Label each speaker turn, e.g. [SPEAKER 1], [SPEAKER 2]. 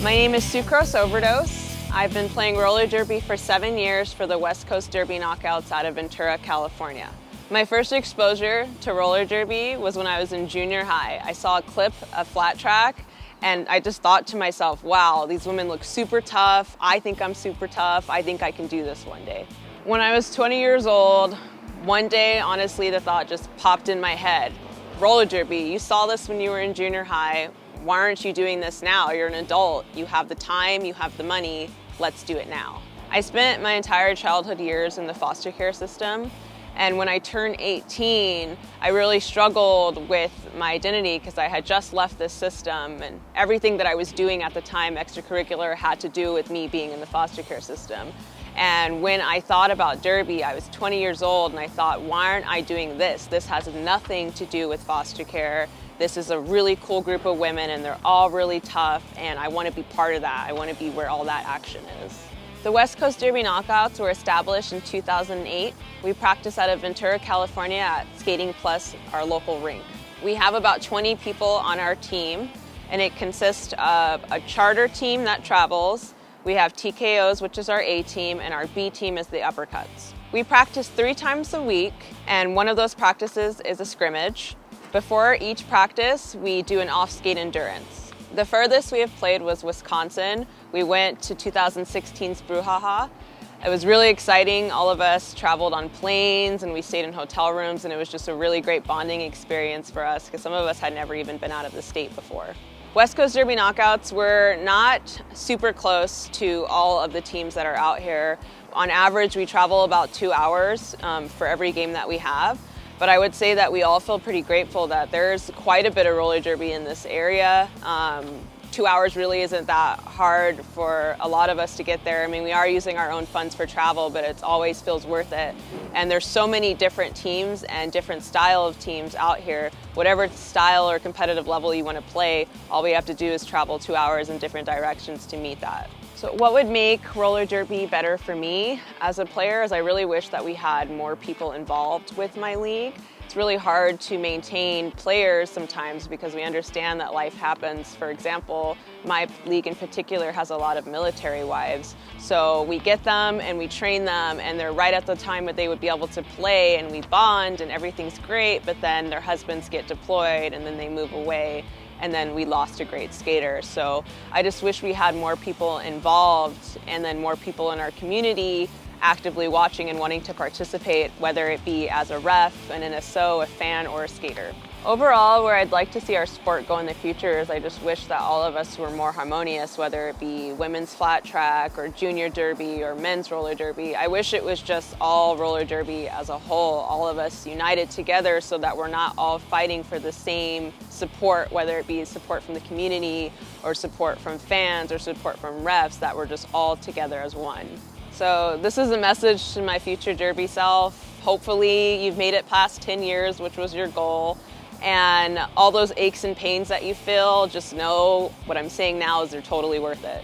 [SPEAKER 1] My name is Sucrose Overdose. I've been playing roller derby for 7 years for the West Coast Derby Knockouts out of Ventura, California. My first exposure to roller derby was when I was in junior high. I saw a clip of flat track and I just thought to myself, wow, these women look super tough. I think I'm super tough. I think I can do this one day. When I was 20 years old, one day, honestly, the thought just popped in my head. Roller derby, you saw this when you were in junior high. Why aren't you doing this now? You're an adult, you have the time, you have the money, let's do it now. I spent my entire childhood years in the foster care system, and when I turned 18, I really struggled with my identity because I had just left this system, and everything that I was doing at the time, extracurricular, had to do with me being in the foster care system. And when I thought about derby, I was 20 years old, and I thought, why aren't I doing this? This has nothing to do with foster care. This is a really cool group of women and they're all really tough, and I want to be part of that. I want to be where all that action is. The West Coast Derby Knockouts were established in 2008. We practice out of Ventura, California at Skating Plus, our local rink. We have about 20 people on our team, and it consists of a charter team that travels. We have TKOs, which is our A team, and our B team is the uppercuts. We practice 3 times a week, and one of those practices is a scrimmage. Before each practice, we do an off-skate endurance. The furthest we have played was Wisconsin. We went to 2016's Brouhaha. It was really exciting. All of us traveled on planes and we stayed in hotel rooms, and it was just a really great bonding experience for us because some of us had never even been out of the state before. West Coast Derby Knockouts, we're not super close to all of the teams that are out here. On average, we travel about 2 hours for every game that we have. But I would say that we all feel pretty grateful that there's quite a bit of roller derby in this area. 2 hours really isn't that hard for a lot of us to get there. I mean, we are using our own funds for travel, but it always feels worth it. And there's so many different teams and different style of teams out here. Whatever style or competitive level you want to play, all we have to do is travel 2 hours in different directions to meet that. So what would make roller derby better for me as a player is I really wish that we had more people involved with my league. It's really hard to maintain players sometimes because we understand that life happens. For example, my league in particular has a lot of military wives. So we get them and we train them, and they're right at the time that they would be able to play, and we bond and everything's great, but then their husbands get deployed and then they move away. And then we lost a great skater. So I just wish we had more people involved, and then more people in our community actively watching and wanting to participate, whether it be as a ref, an NSO, a fan, or a skater. Overall, where I'd like to see our sport go in the future is I just wish that all of us were more harmonious, whether it be women's flat track or junior derby or men's roller derby. I wish it was just all roller derby as a whole, all of us united together so that we're not all fighting for the same support, whether it be support from the community or support from fans or support from refs, that we're just all together as one. So this is a message to my future derby self. Hopefully you've made it past 10 years, which was your goal. And all those aches and pains that you feel, just know what I'm saying now is they're totally worth it.